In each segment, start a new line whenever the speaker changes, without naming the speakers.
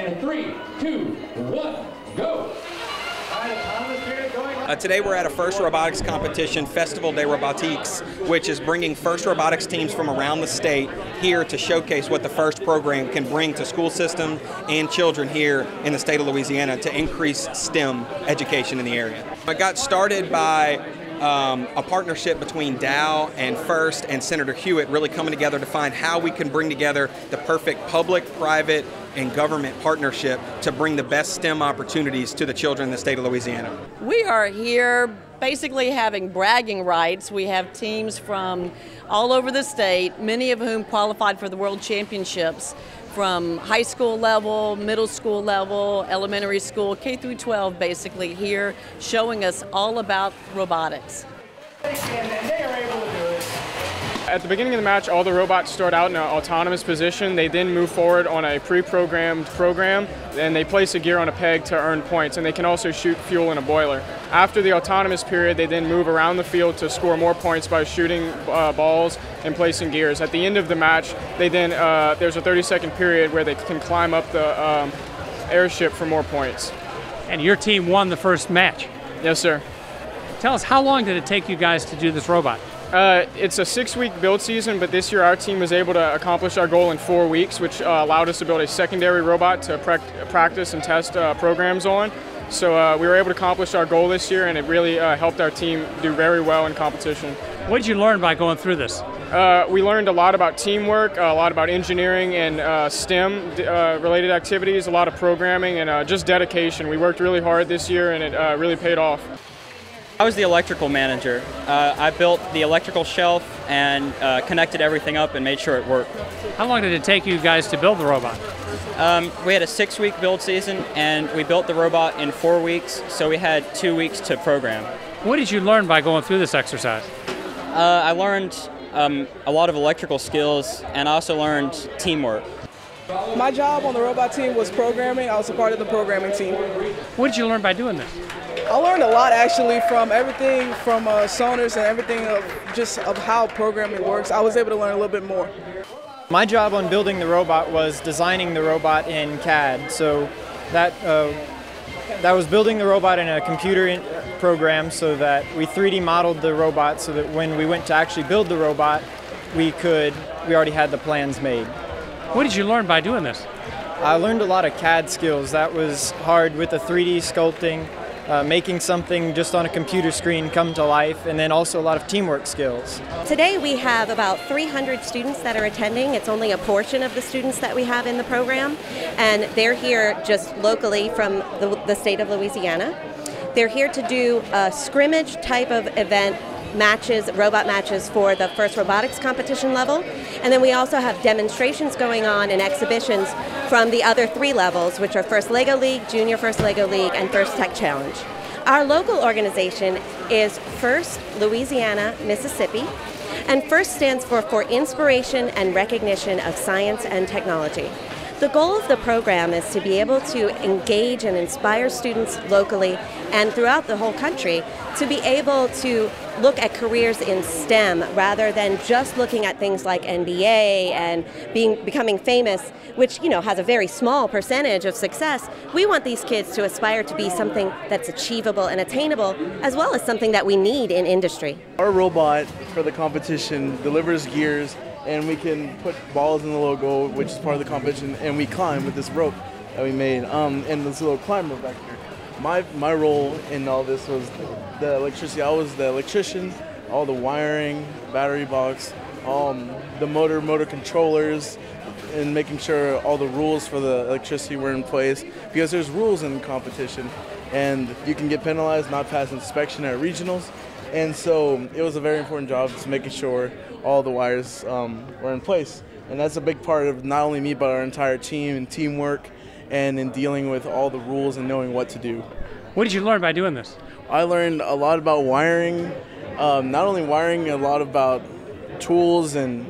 And 3, 2, 1, go.
Today we're at a FIRST Robotics competition, Festival de Robotics, which is bringing FIRST Robotics teams from around the state here to showcase what the FIRST program can bring to school system and children here in the state of Louisiana to increase STEM education in the area. It got started by a partnership between Dow and FIRST and Senator Hewitt really coming together to find how we can bring together the perfect public, private, and government partnership to bring the best STEM opportunities to the children in the state of Louisiana.
We are here basically having bragging rights. We have teams from all over the state, many of whom qualified for the World Championships from high school level, middle school level, elementary school, K through 12 basically here showing us all about robotics.
At the beginning of the match, all the robots start out in an autonomous position. They then move forward on a pre-programmed program, and they place a gear on a peg to earn points, and they can also shoot fuel in a boiler. After the autonomous period, they then move around the field to score more points by shooting balls and placing gears. At the end of the match, they then there's a 30-second period where they can climb up the airship for more points.
And your team won the first match?
Yes, sir.
Tell us, how long did it take you guys to do this robot?
It's a 6-week build season, but this year our team was able to accomplish our goal in 4 weeks, which allowed us to build a secondary robot to practice and test programs on. So we were able to accomplish our goal this year, and it really helped our team do very well in competition.
What did you learn by going through this?
We learned a lot about teamwork, a lot about engineering and STEM related activities, a lot of programming, and just dedication. We worked really hard this year, and it really paid off.
I was the electrical manager. I built the electrical shelf and connected everything up and made sure it worked.
How long did it take you guys to build the robot?
We had a 6-week build season, and we built the robot in 4 weeks, so we had 2 weeks to program.
What did you learn by going through this exercise?
I learned a lot of electrical skills, and I also learned teamwork.
My job on the robot team was programming. I was a part of the programming team.
What did you learn by doing this?
I learned a lot actually from everything from sonars and everything of how programming works. I was able to learn a little bit more.
My job on building the robot was designing the robot in CAD. So that was building the robot in a computer program so that we 3D modeled the robot so that when we went to actually build the robot, we already had the plans made.
What did you learn by doing this?
I learned a lot of CAD skills. That was hard with the 3D sculpting. Making something just on a computer screen come to life, and then also a lot of teamwork skills.
Today we have about 300 students that are attending. It's only a portion of the students that we have in the program, and they're here just locally from the state of Louisiana. They're here to do a scrimmage type of event matches, robot matches for the FIRST Robotics competition level, and then we also have demonstrations going on and exhibitions from the other 3 levels, which are FIRST Lego League, Junior FIRST Lego League, and FIRST Tech Challenge. Our local organization is FIRST Louisiana, Mississippi, and FIRST stands for Inspiration and Recognition of Science and Technology. The goal of the program is to be able to engage and inspire students locally and throughout the whole country to be able to look at careers in STEM rather than just looking at things like MBA and becoming famous, which has a very small percentage of success. We want these kids to aspire to be something that's achievable and attainable, as well as something that we need in industry.
Our robot for the competition delivers gears, and we can put balls in the logo, which is part of the competition, and we climb with this rope that we made, and this little climber back here. My role in all this was the electricity. I was the electrician, all the wiring, battery box, the motor controllers, and making sure all the rules for the electricity were in place, because there's rules in competition, and you can get penalized not passing inspection at regionals. And so it was a very important job, just making sure all the wires were in place. And that's a big part of not only me, but our entire team and teamwork, and in dealing with all the rules and knowing what to do.
What did you learn by doing this?
I learned a lot about wiring, not only wiring, a lot about tools and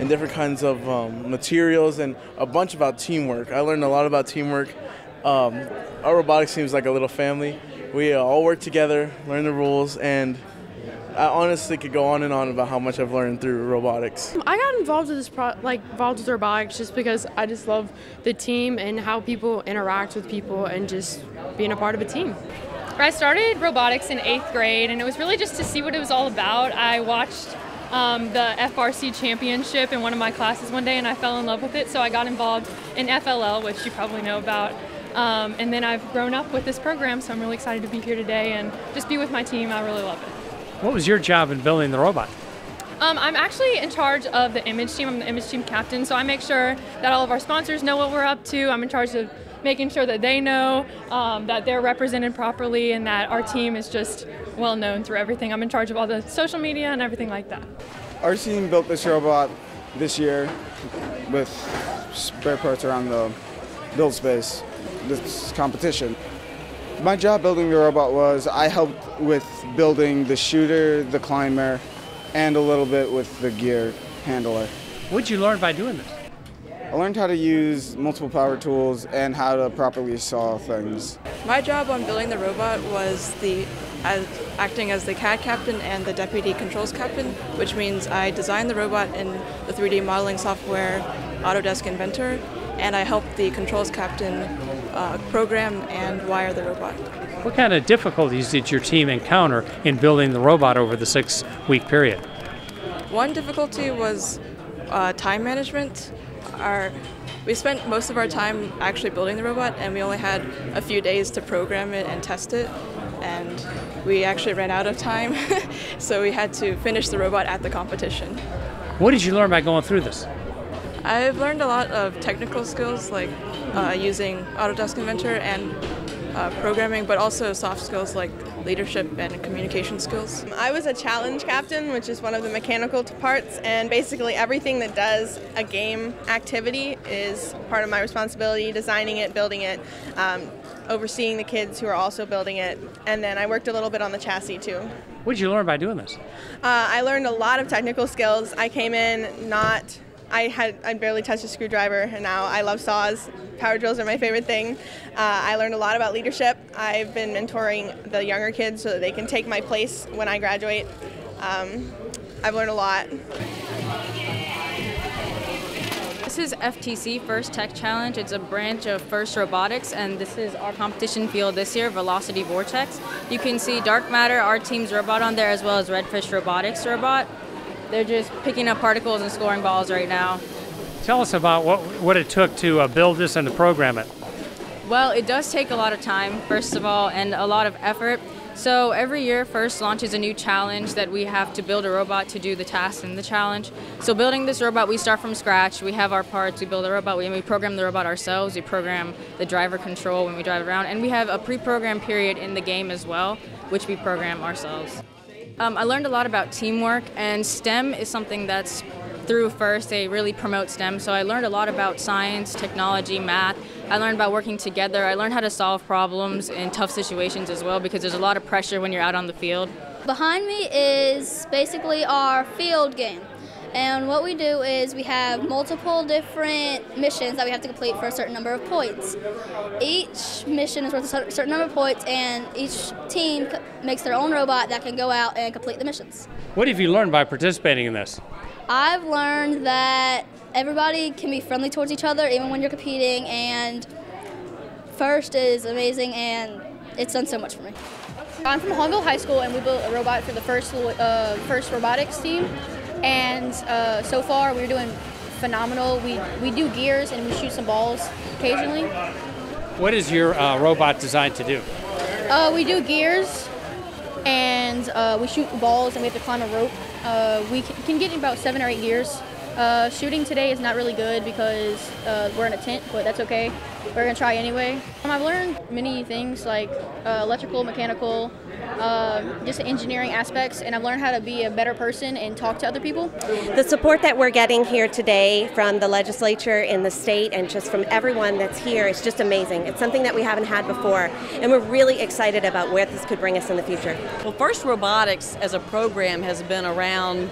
different kinds of materials, and a bunch about teamwork. I learned a lot about teamwork. Our robotics team is like a little family. We all work together, learn the rules, and I honestly could go on and on about how much I've learned through robotics.
I got involved with involved with robotics just because I just love the team and how people interact with people and just being a part of a team.
I started robotics in 8th grade, and it was really just to see what it was all about. I watched the FRC championship in one of my classes one day, and I fell in love with it, so I got involved in FLL, which you probably know about. And then I've grown up with this program, so I'm really excited to be here today and just be with my team. I really love it.
What was your job in building the robot?
I'm actually in charge of the image team. I'm the image team captain, so I make sure that all of our sponsors know what we're up to. I'm in charge of making sure that they know that they're represented properly and that our team is just well known through everything. I'm in charge of all the social media and everything like that.
Our team built this robot this year with spare parts around the build space, this competition. My job building the robot was I helped with building the shooter, the climber, and a little bit with the gear handler.
What did you learn by doing this?
I learned how to use multiple power tools and how to properly saw things.
My job on building the robot was acting as the CAD captain and the deputy controls captain, which means I designed the robot in the 3D modeling software Autodesk Inventor, and I helped the controls captain program and wire the robot.
What kind of difficulties did your team encounter in building the robot over the 6-week period?
One difficulty was time management. We spent most of our time actually building the robot, and we only had a few days to program it and test it, and we actually ran out of time, so we had to finish the robot at the competition.
What did you learn by going through this?
I've learned a lot of technical skills like using Autodesk Inventor and programming, but also soft skills like leadership and communication skills.
I was a challenge captain, which is one of the mechanical parts, and basically everything that does a game activity is part of my responsibility, designing it, building it, overseeing the kids who are also building it, and then I worked a little bit on the chassis too.
What did you learn by doing this?
I learned a lot of technical skills. I came in I barely touched a screwdriver, and now I love saws. Power drills are my favorite thing. I learned a lot about leadership. I've been mentoring the younger kids so that they can take my place when I graduate. I've learned a lot.
This is FTC, First Tech Challenge. It's a branch of First Robotics, and this is our competition field this year, Velocity Vortex. You can see Dark Matter, our team's robot on there, as well as Redfish Robotics robot. They're just picking up particles and scoring balls right now.
Tell us about what it took to build this and to program it.
Well, it does take a lot of time, first of all, and a lot of effort. So every year, First launches a new challenge that we have to build a robot to do the task in the challenge. So building this robot, we start from scratch. We have our parts, we build a robot, we program the robot ourselves, we program the driver control when we drive it around, and we have a pre-programmed period in the game as well, which we program ourselves. I learned a lot about teamwork, and STEM is something that's through First. They really promote STEM, so I learned a lot about science, technology, math. I learned about working together. I learned how to solve problems in tough situations as well, because there's a lot of pressure when you're out on the field.
Behind me is basically our field game. And what we do is we have multiple different missions that we have to complete for a certain number of points. Each mission is worth a certain number of points, and each team makes their own robot that can go out and complete the missions.
What have you learned by participating in this?
I've learned that everybody can be friendly towards each other even when you're competing, and First is amazing, and it's done so much for me.
I'm from Holmville High School, and we built a robot for the First Robotics team. And so far we're doing phenomenal. We do gears and we shoot some balls occasionally.
What is your robot designed to do?
We do gears and we shoot balls, and we have to climb a rope. We can get about 7 or 8 gears. Shooting today is not really good because we're in a tent, but that's okay. We're going to try anyway. I've learned many things like electrical, mechanical, just engineering aspects, and I've learned how to be a better person and talk to other people.
The support that we're getting here today from the legislature in the state and just from everyone that's here is just amazing. It's something that we haven't had before, and we're really excited about where this could bring us in the future.
Well, First Robotics as a program has been around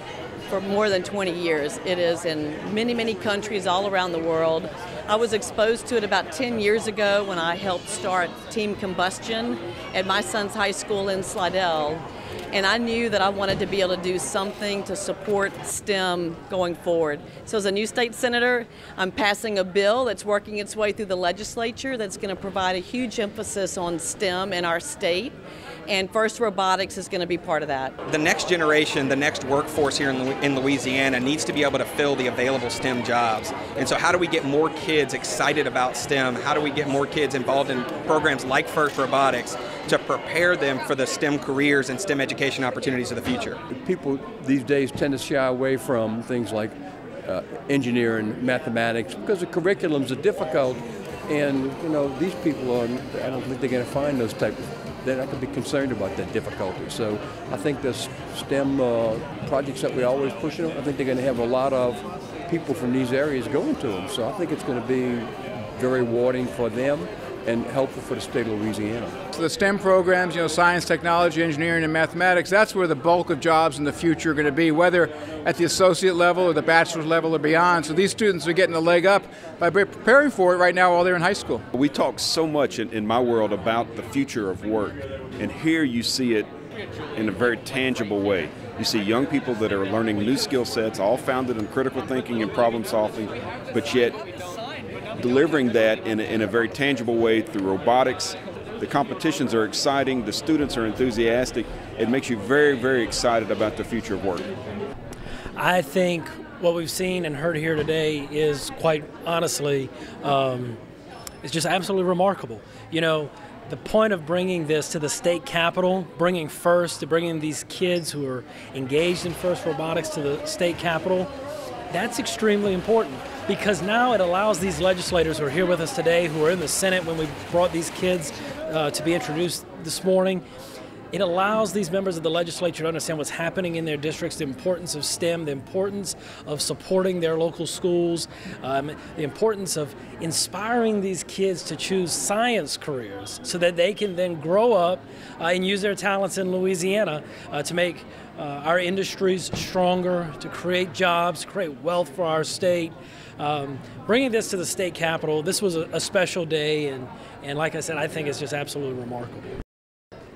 for more than 20 years. It is in many, many countries all around the world. I was exposed to it about 10 years ago when I helped start Team Combustion at my son's high school in Slidell. And I knew that I wanted to be able to do something to support STEM going forward. So as a new state senator, I'm passing a bill that's working its way through the legislature that's going to provide a huge emphasis on STEM in our state. And FIRST Robotics is going to be part of that.
The next generation, the next workforce here in Louisiana needs to be able to fill the available STEM jobs. And so how do we get more kids excited about STEM? How do we get more kids involved in programs like FIRST Robotics to prepare them for the STEM careers and STEM education opportunities of the future?
People these days tend to shy away from things like engineering, mathematics, because the curriculums are difficult. And, you know, these people I don't think they're going to find those types of, they're not going to be concerned about that difficulty. So I think the STEM projects that we always push them, I think they're going to have a lot of people from these areas going to them. So I think it's going to be very rewarding for them and helpful for the state of Louisiana.
So the STEM programs, you know, science, technology, engineering, and mathematics, that's where the bulk of jobs in the future are going to be, whether at the associate level or the bachelor's level or beyond. So these students are getting a leg up by preparing for it right now while they're in high school.
We talk so much in my world about the future of work, and here you see it in a very tangible way. You see young people that are learning new skill sets, all founded in critical thinking and problem solving, but yet delivering that in a very tangible way through robotics. The competitions are exciting, the students are enthusiastic. It makes you very, very excited about the future of work.
I think what we've seen and heard here today is quite honestly, it's just absolutely remarkable. You know, the point of bringing this to the state capitol, bringing these kids who are engaged in FIRST Robotics to the state capitol, that's extremely important, because now it allows these legislators who are here with us today, who are in the Senate when we brought these kids to be introduced this morning, it allows these members of the legislature to understand what's happening in their districts, the importance of STEM, the importance of supporting their local schools, the importance of inspiring these kids to choose science careers so that they can then grow up and use their talents in Louisiana to make our industries stronger, to create jobs, create wealth for our state. Bringing this to the state capitol, this was a special day, and like I said, I think it's just absolutely remarkable.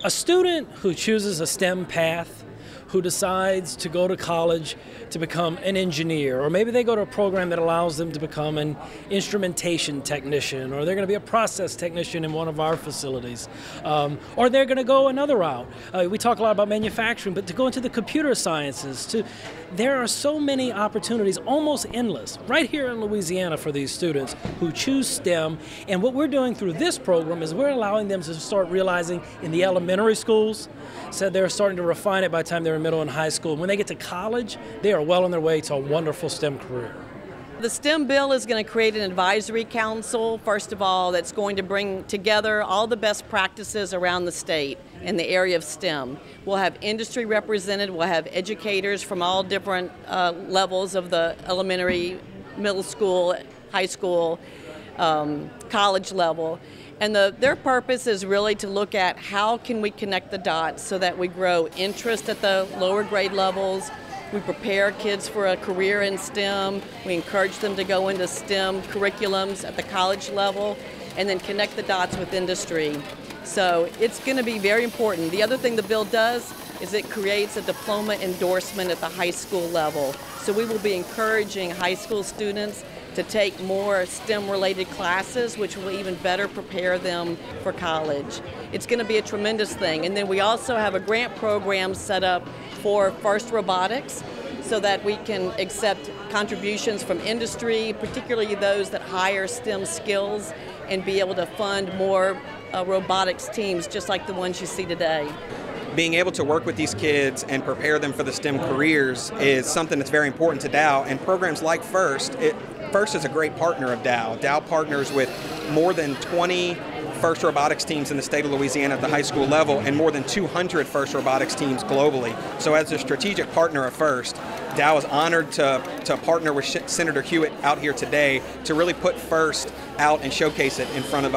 A student who chooses a STEM path, who decides to go to college to become an engineer, or maybe they go to a program that allows them to become an instrumentation technician, or they're going to be a process technician in one of our facilities, or they're going to go another route. We talk a lot about manufacturing, but to go into the computer sciences, there are so many opportunities, almost endless, right here in Louisiana for these students who choose STEM. And what we're doing through this program is we're allowing them to start realizing in the elementary schools, so they're starting to refine it by the time they're in middle and high school. When they get to college, they are well on their way to a wonderful STEM career.
The STEM bill is going to create an advisory council, first of all, that's going to bring together all the best practices around the state in the area of STEM. We'll have industry represented, we'll have educators from all different levels of the elementary, middle school, high school, college level. And their purpose is really to look at how can we connect the dots so that we grow interest at the lower grade levels, we prepare kids for a career in STEM, we encourage them to go into STEM curriculums at the college level, and then connect the dots with industry. So it's going to be very important. The other thing the bill does is it creates a diploma endorsement at the high school level. So we will be encouraging high school students to take more STEM-related classes, which will even better prepare them for college. It's going to be a tremendous thing. And then we also have a grant program set up for FIRST Robotics so that we can accept contributions from industry, particularly those that hire STEM skills, and be able to fund more robotics teams just like the ones you see today.
Being able to work with these kids and prepare them for the STEM careers is something that's very important to Dow, and programs like FIRST is a great partner of Dow. Dow partners with more than 20 FIRST Robotics teams in the state of Louisiana at the high school level and more than 200 FIRST Robotics teams globally. So as a strategic partner of FIRST, Dow is honored to partner with Senator Hewitt out here today to really put FIRST out and showcase it in front of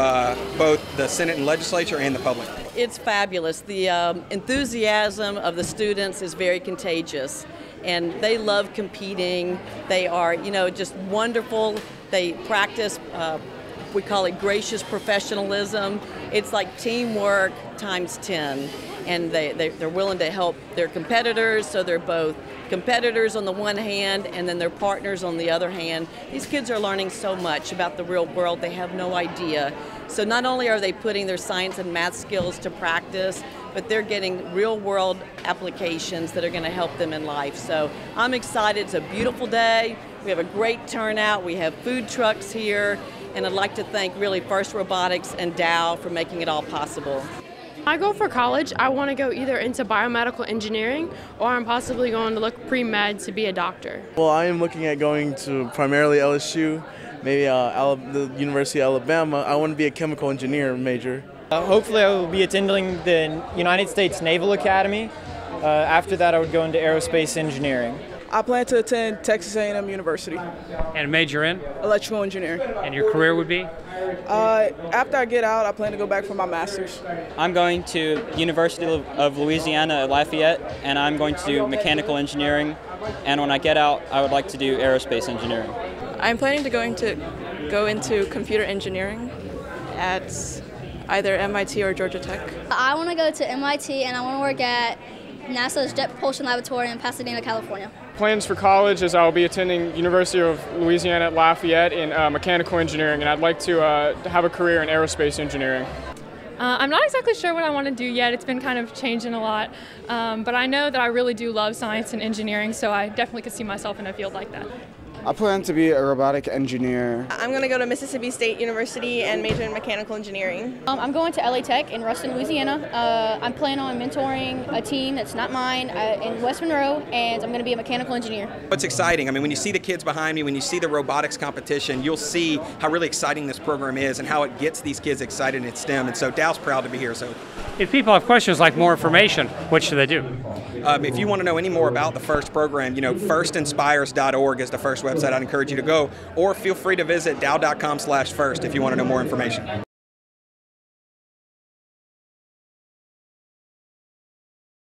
both the Senate and legislature and the public.
It's fabulous. The enthusiasm of the students is very contagious, and they love competing. They are, just wonderful. They practice, we call it gracious professionalism. It's like teamwork times 10. and they're willing to help their competitors, so they're both competitors on the one hand and then their partners on the other hand. These kids are learning so much about the real world, they have no idea. So not only are they putting their science and math skills to practice, but they're getting real world applications that are going to help them in life. So I'm excited. It's a beautiful day. We have a great turnout. We have food trucks here. And I'd like to thank really First Robotics and Dow for making it all possible.
I go for college. I want to go either into biomedical engineering, or I'm possibly going to look pre-med to be a doctor.
Well, I am looking at going to primarily LSU, maybe the University of Alabama. I want to be a chemical engineer major.
Hopefully I will be attending the United States Naval Academy. After that I would go into aerospace engineering.
I plan to attend Texas A&M University.
And major in?
Electrical engineering.
And your career would be?
After I get out, I plan to go back for my master's.
I'm going to University of Louisiana at Lafayette, and I'm going to do mechanical engineering. And when I get out, I would like to do aerospace engineering.
I'm planning to go into computer engineering at either MIT or Georgia Tech.
I want to go to MIT, and I want to work at NASA's Jet Propulsion Laboratory in Pasadena, California.
Plans for college is I'll be attending University of Louisiana at Lafayette in mechanical engineering, and I'd like to have a career in aerospace engineering.
I'm not exactly sure what I want to do yet. It's been kind of changing a lot, but I know that I really do love science and engineering, so I definitely could see myself in a field like that.
I plan to be a robotic engineer.
I'm going to go to Mississippi State University and major in mechanical engineering.
I'm going to LA Tech in Ruston, Louisiana. I'm planning on mentoring a team that's not mine in West Monroe, and I'm going to be a mechanical engineer.
It's exciting. I mean, when you see the kids behind me, when you see the robotics competition, you'll see how really exciting this program is and how it gets these kids excited in STEM. And so Dow's proud to be here. So,
if people have questions like more information, what should they do?
If you want to know any more about the FIRST program, firstinspires.org is the FIRST website I'd encourage you to go, or feel free to visit dow.com/first if you want to know more information.